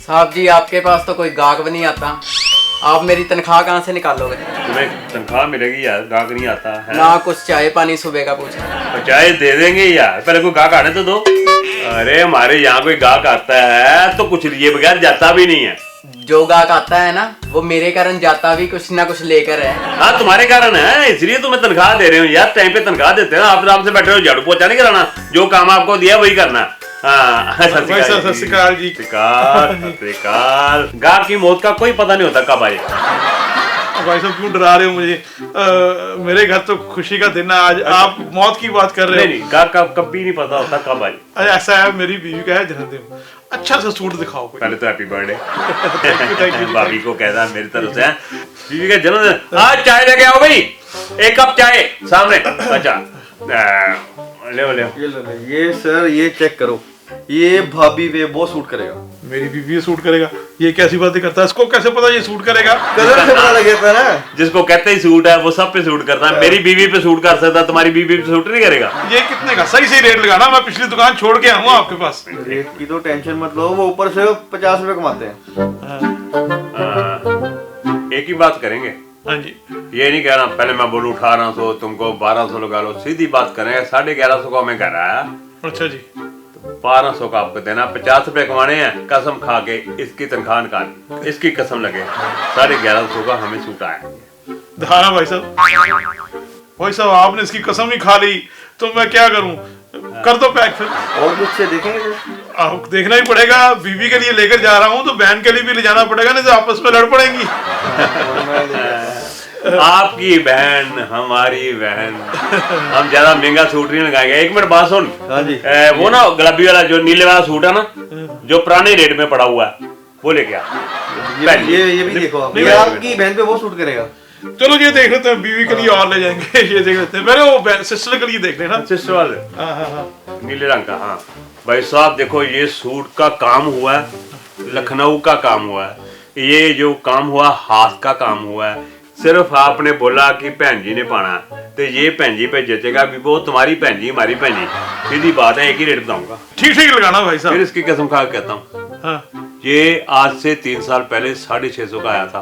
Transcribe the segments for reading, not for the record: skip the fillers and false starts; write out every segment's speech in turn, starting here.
साहब जी आपके पास तो कोई गाहक भी नहीं आता, आप मेरी तनख्वाह कहाँ से निकालोगे? तुम्हें तनख्वाह मिलेगी यार, गाहक नहीं आता है ना कुछ चाय पानी सुबह का पूछा। तो चाय दे देंगे यार, पहले कोई गाहक आने तो दो। अरे हमारे यहाँ कोई गाहक आता है तो कुछ लिए बगैर जाता भी नहीं है। जो गाहक आता है ना वो मेरे कारण जाता भी कुछ ना कुछ लेकर है। हाँ तुम्हारे कारण है, इसलिए तुम्हें तनख्वाह दे रहे हो यार। टाइम पे तनख्वाह देते हैं, आप आराम से बैठे हो, झाड़ू पोछा नहीं कराना, जो काम आपको दिया वही करना। सत श्री अकाल जी। गाहक की मौत का कोई पता नहीं होता कब आए। भाई साहब क्यों डरा रहे हो मुझे? मेरे घर तो खुशी का दिन है आज, आप मौत की बात कर रहे हो। नहीं, गाहक का कभी नहीं पता होता कब आए। अरे ऐसा है, मेरी बीवी का है जन्मदिन, अच्छा सा सूट दिखाओ कोई। पहले तो हैप्पी बर्थडे भाभी को कहना मेरी तरफ से। बीवी का जन्मदिन, आज चाय लेके आओ भाई, एक कप चाय सामने। अच्छा ले ये सर ये चेक करो, ये भाभी वे वो सूट करेगा। मेरी बीवी सूट करेगा? ये कैसी बातें करता है, इसको कैसे पता ये सूट करेगा? कलर से पता लगे था ना, जिसको कहते ही सूट है वो सब पे सूट करता है। मेरी बीवी पे सूट कर सकता, तुम्हारी बीवी पे सूट नहीं करेगा। ये कितने का? सही रेट लगाना, मैं पिछली दुकान छोड़ के आऊंगा आपके पास। रेट की तो टेंशन मत लो, वो ऊपर से 50 रुपए कमाते हैं। एक ही बात करेंगे। हाँ जी। ये नहीं कहना पहले मैं बोलूं 1800 तुमको 1200 लगा लो, सीधी बात करेंगे। 1150 को हमें घर आया। अच्छा जी। 1200 का आपको देना, 50 रुपए कमाने हैं, कसम खा के इसकी तनख्वाह निकाल, इसकी कसम लगे 1150 का हमें सूट आया। धारा भाई साहब आपने इसकी कसम ही खा ली तो मैं क्या करूं? कर दो पैक फिर। और कुछ से देखेंगे आप देखना ही पड़ेगा, बीवी के लिए लेकर जा रहा हूं तो बहन के लिए भी ले जाना पड़ेगा, नहीं तो आपस में लड़ पड़ेंगी। आपकी बहन हमारी बहन, हम ज्यादा महंगा सूट नहीं लगाएंगे। एक मिनट बात सुन। हाँ जी। वो ना गुलाबी वाला जो नीले वाला सूट है ना, जो पुराने रेट में पड़ा हुआ है, वो लेके आ। ये भी देखो आप, ये आपकी बहन पे वो सूट करेगा। चलो ये देख लेते हैं, बीवी के लिए और ले जाएंगे। ये देख लेते हैं, मेरे वो सिस्टर के लिए देख लेना। सिस्टर वाले हाँ। नीले रंग का। हाँ भाई साहब देखो, ये सूट का काम हुआ है, लखनऊ का काम हुआ है। ये जो काम हुआ हाथ का काम हुआ है। सिर्फ आपने बोला कि भैन जी ने पाना, तो ये भैन जी पे जचेगा भी, वो तुम्हारी भैन जी हमारी भैन जी, सीधी बात है। एक ही रेट बताऊंगा, ठीक लगाना भाई साहब। फिर इसकी कसम खा के कहता हूँ। हाँ। ये आज से 3 साल पहले 650 का आया था,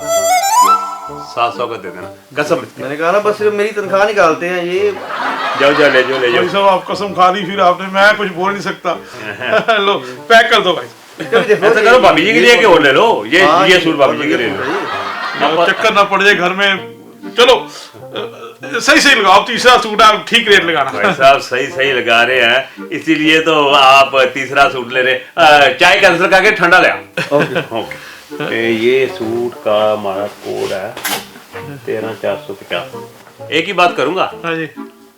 700 का दे देना कसम। मैंने कहा ना बस सिर्फ मेरी तनख्वाह निकालते हैं ये। जाओ ले जाओ। साहब आप कसम खा ली फिर आपने, मैं कुछ बोल नहीं सकता। लो पैक कर दो भाई। ऐसा करो भाभी जी के लिए और ले लो, ये सूट भाभी जी के लिए लो, चक्कर ना पड़ जाए घर में। चलो सही लगाओ, तीसरा सूट आप ठीक रेट लगाना। भाई साहब सही लगा रहे हैं, इसीलिए तो आप तीसरा सूट ले रहे। चाय कैंसिल करके ठंडा ले आओ। ओके। ये सूट का हमारा कोड है 13450। एक ही बात करूंगा। हाँ जी।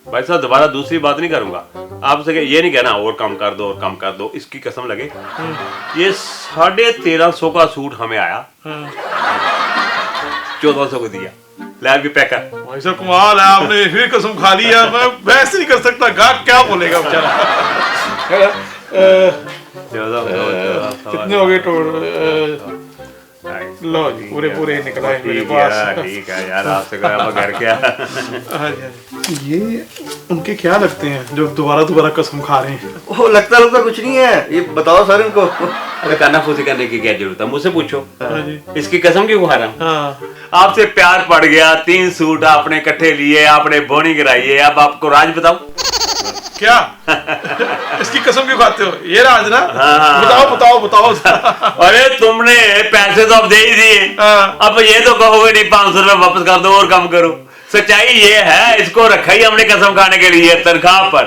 भाई साहब दोबारा दूसरी बात नहीं करूंगा आपसे। ये नहीं कहना और कम कर दो, इसकी कसम लगे। ये 1350 का सूट हमें आया, 1400 को दिया। लैब भी पैक है। भाई साहब कमाल है, आपने फिर कसम खा ली है। मैं बहस नहीं कर सकता, गाहक क्या बोलेगा बेचारा। कितने हो गए टोटल? लो जी पूरे निकला है मेरे पास। ठीक है यार, आपसे घर क्या। ये उनके क्या लगते हैं जो दोबारा कसम खा रहे हैं? वो लगता कुछ नहीं है, ये बताओ सर इनको। अरे कानाफूसी करने की क्या जरूरत है, मुझसे पूछो। इसकी कसम क्यों खा रहा हूँ? आपसे प्यार पड़ गया, 3 सूट आपने इकट्ठे लिए, आपने बोनी कराई है। अब आपको राज बताऊं? क्या? इसकी कसम क्यों खाते हो? ये राज ना? हाँ। बताओ। अरे तुमने पैसे तो अब दे ही दिए, अब ये तो कहोगे नहीं 500 रुपए वापस कर दो और कम करो। सच्चाई ये है, इसको रखा ही हमने कसम खाने के लिए तनख्वाह पर।